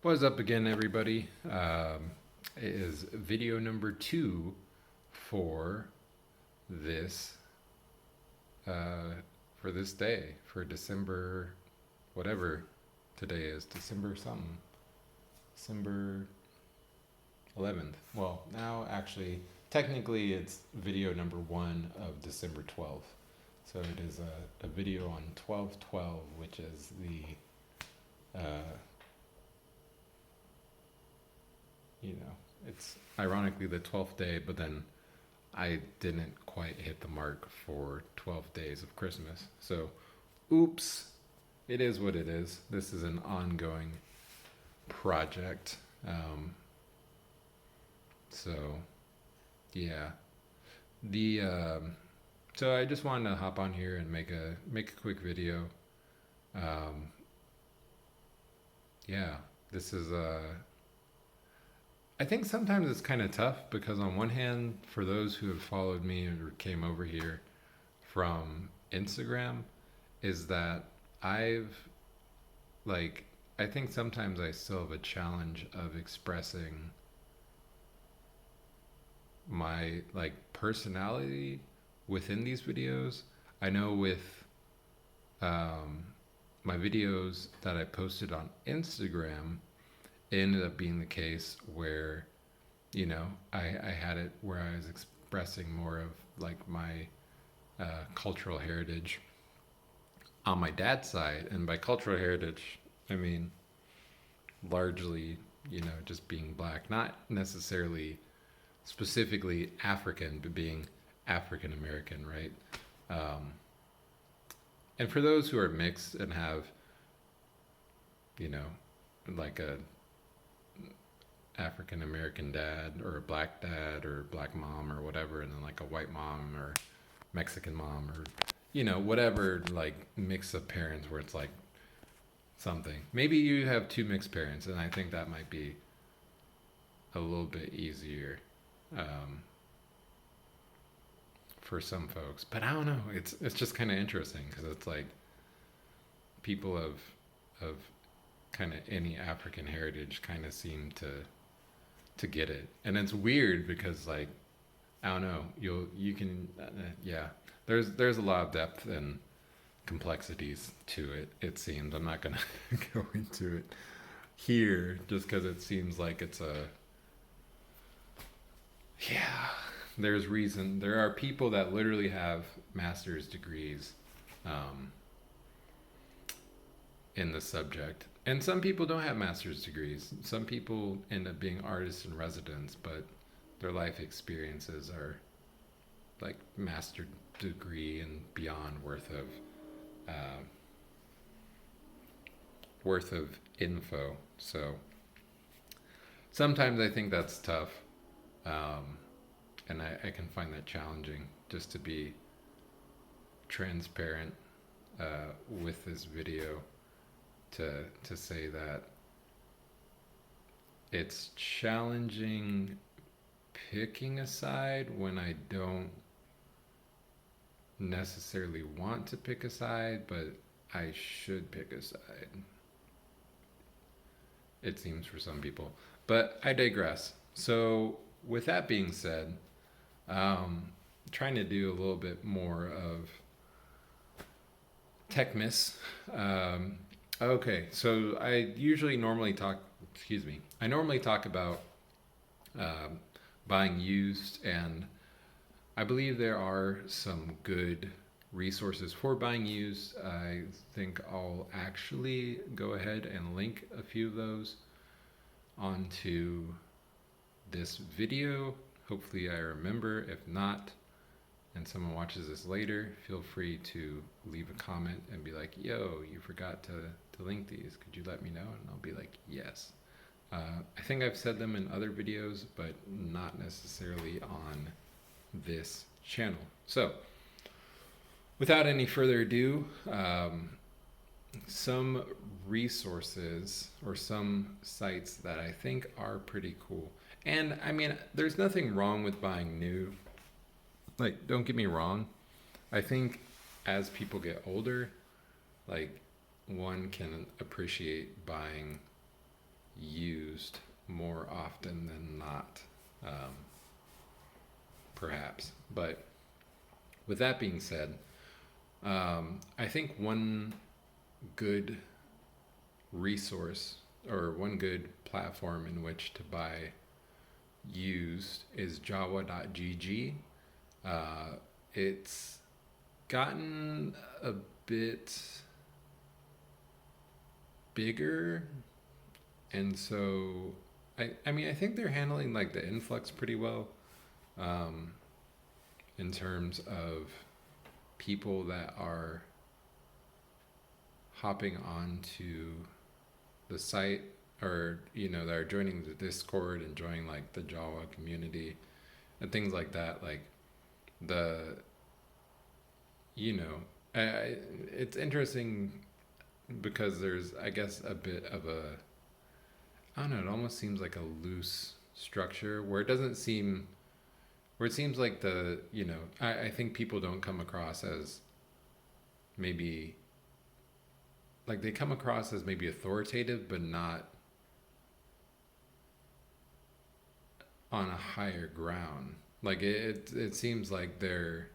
What's up again, everybody? It is video number 2 for this day, for December, whatever today is, December something, December 11th. Well, now actually, technically it's video number 1 of December 12th. So it is a video on 12/12, which is it's ironically the 12th day, but then I didn't quite hit the mark for 12 days of Christmas. So, oops, it is what it is. This is an ongoing project. Yeah. So I just wanted to hop on here and make a quick video. Yeah, this is I think sometimes it's kind of tough because on one hand, for those who have followed me or came over here from Instagram, is that I think sometimes I still have a challenge of expressing my personality within these videos. I know with my videos that I posted on Instagram, it ended up being the case where, I had it where I was expressing more of my cultural heritage on my dad's side. And by cultural heritage, I mean largely, just being black, not necessarily specifically African, but being African American, right? And for those who are mixed and have, like a African American dad or a black dad or black mom or whatever, and then like a white mom or Mexican mom or whatever, mix of parents where it's something. Maybe you have two mixed parents, and I think that might be a little bit easier for some folks. But I don't know. It's just kind of interesting because it's people of kind of any African heritage kind of seem to get it. And it's weird because I don't know, you can yeah, there's a lot of depth and complexities to it seems. I'm not gonna go into it here just because it seems like it's there are people that literally have master's degrees in the subject. And some people don't have master's degrees. Some people end up being artists in residence, but their life experiences are master degree and beyond worth of info. So sometimes I think that's tough. And I can find that challenging just to be transparent with this video. To say that it's challenging picking a side when I don't necessarily want to pick a side, but I should pick a side. It seems for some people, but I digress. So with that being said, trying to do a little bit more of Techmas. Okay, so I normally talk about buying used, and I believe there are some good resources for buying used. I think I'll actually go ahead and link a few of those onto this video. Hopefully I remember. If not, and someone watches this later, feel free to leave a comment and be like, yo, you forgot to link these. Could you let me know? And I'll be like, yes. I think I've said them in other videos, but not necessarily on this channel. So without any further ado, some resources or some sites that I think are pretty cool. And I mean, there's nothing wrong with buying new. Don't get me wrong. I think as people get older, one can appreciate buying used used more often than not, perhaps. But with that being said, I think one good resource or one good platform in which to buy used is java.gg. It's gotten a bit bigger, and so I mean, I think they're handling like the influx pretty well, in terms of people that are hopping onto the site, or that are joining the Discord and joining like the Java community and things like that. Like the it's interesting because there's, I guess, a bit of a, I don't know, it almost seems like a loose structure where it seems like I think people don't come across as maybe, like they come across as maybe authoritative, but not on a higher ground. Like it seems like they're,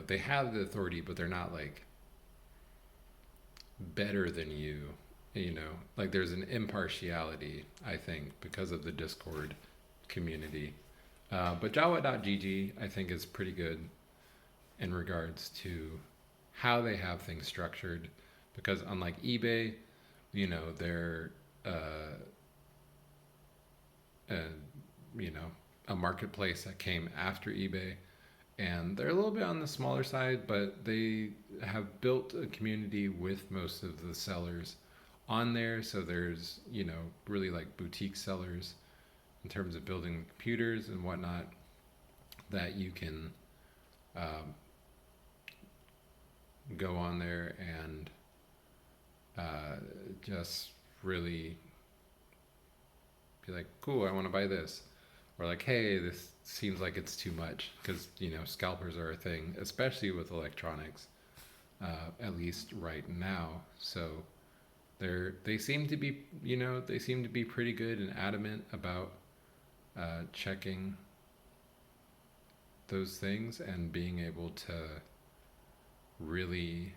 they have the authority, but they're not like better than you. Like there's an impartiality, I think, because of the Discord community. But java.gg, I think, is pretty good in regards to how they have things structured, because unlike eBay, they're uh, a marketplace that came after eBay, and they're a little bit on the smaller side, but they have built a community with most of the sellers on there. So there's really like boutique sellers in terms of building computers and whatnot that you can go on there and just really be like, cool, I want to buy this. Or like, hey, this seems like it's too much, because scalpers are a thing, especially with electronics, at least right now. So they seem to be pretty good and adamant about checking those things and being able to really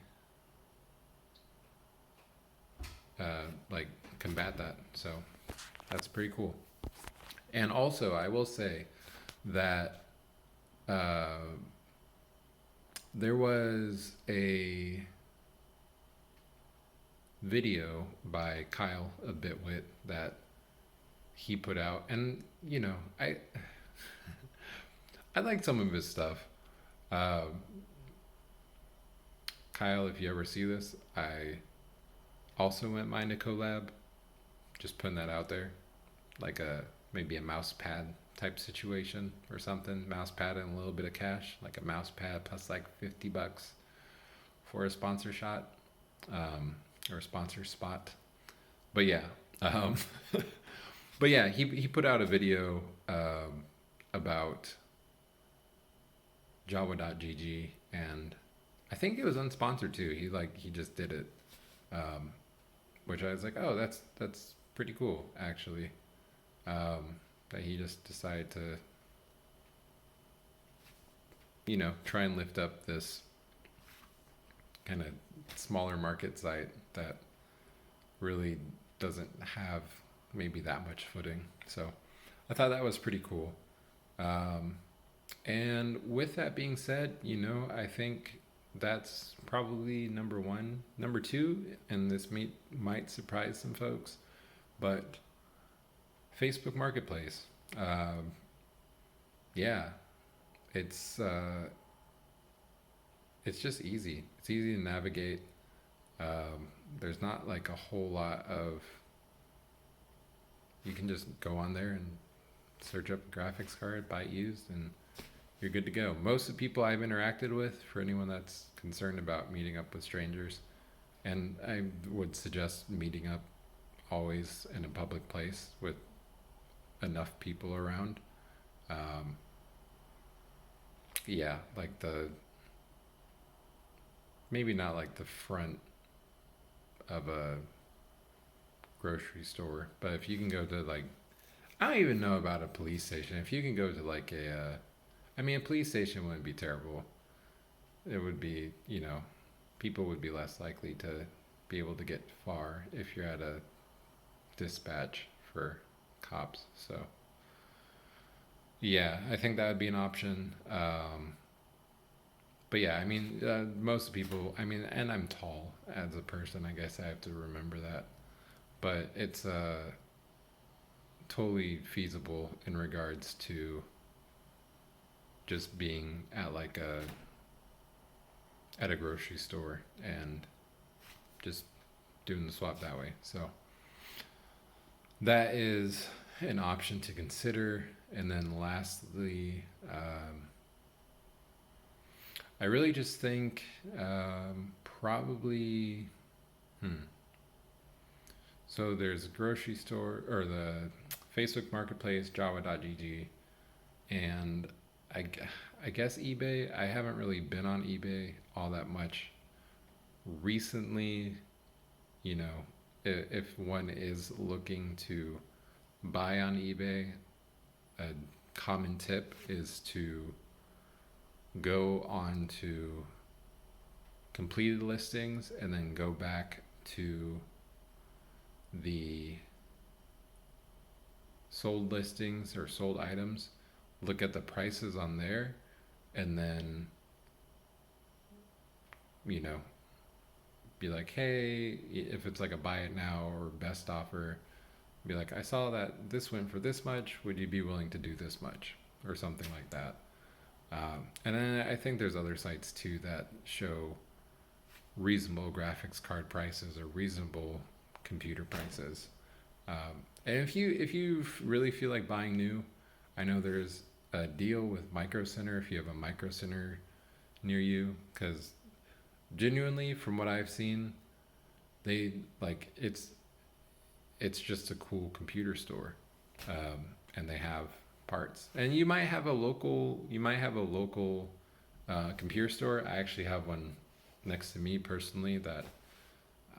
like combat that. So that's pretty cool. And also, I will say that there was a video by Kyle, a Bitwit, that he put out, and I I like some of his stuff. Kyle, if you ever see this, I also wouldn't mind a collab. Just putting that out there, like maybe a mouse pad type situation or something. Mouse pad and a little bit of cash, like a mouse pad plus like $50 for a sponsor shot, or a sponsor spot. But yeah, but yeah, he put out a video about java.gg, and I think it was unsponsored too. He just did it, which I was like, oh, that's pretty cool, actually. That he just decided to, try and lift up this kind of smaller market site that really doesn't have maybe that much footing. So I thought that was pretty cool. And with that being said, I think that's probably number one. Number two, and this might surprise some folks, but Facebook Marketplace. Yeah, it's just easy. It's easy to navigate. There's not like a whole lot of, you can just go on there and search up a graphics card, buy it used, and you're good to go. Most of the people I've interacted with, for anyone that's concerned about meeting up with strangers, and I would suggest meeting up always in a public place with enough people around. Yeah, like maybe not like the front of a grocery store. But if you can go to like, I don't even know about a police station. If you can go to like I mean, a police station wouldn't be terrible. It would be, you know, people would be less likely to be able to get far if you're at a dispatch for cops. So yeah, I think that would be an option. But yeah, I mean, most people, I mean, and I'm tall as a person, I guess I have to remember that. But it's totally feasible in regards to just being at like at a grocery store and just doing the swap that way. So that is an option to consider. And then lastly, I really just think probably, so there's a grocery store or the Facebook Marketplace, Java.gg, and I guess eBay. I haven't really been on eBay all that much recently. You know, if one is looking to buy on eBay, a common tip is to go on to completed listings and then go back to the sold listings or sold items, look at the prices on there, and then, you know, be like, hey, if it's like a buy it now or best offer, be like, I saw that this went for this much, would you be willing to do this much, or something like that. And then I think there's other sites too that show reasonable graphics card prices or reasonable computer prices. And if you really feel like buying new, I know there's a deal with Micro Center if you have a Micro Center near you, because genuinely from what I've seen, they like it's just a cool computer store, and they have parts. And you might have a local computer store. I actually have one next to me personally that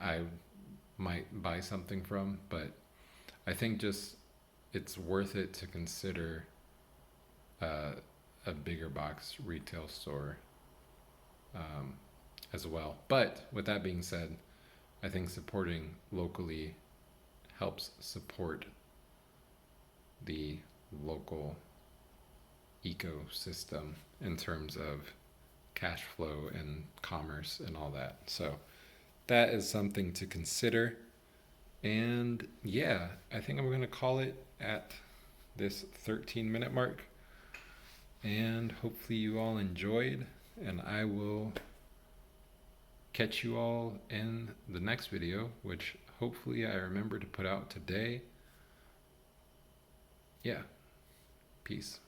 I might buy something from, but I think just it's worth it to consider a bigger box retail store as well. But with that being said, I think supporting locally helps support the local ecosystem in terms of cash flow and commerce and all that. So that is something to consider. And yeah, I think I'm going to call it at this 13-minute mark. And hopefully you all enjoyed, and I will catch you all in the next video, which hopefully I remember to put out today. Yeah, peace.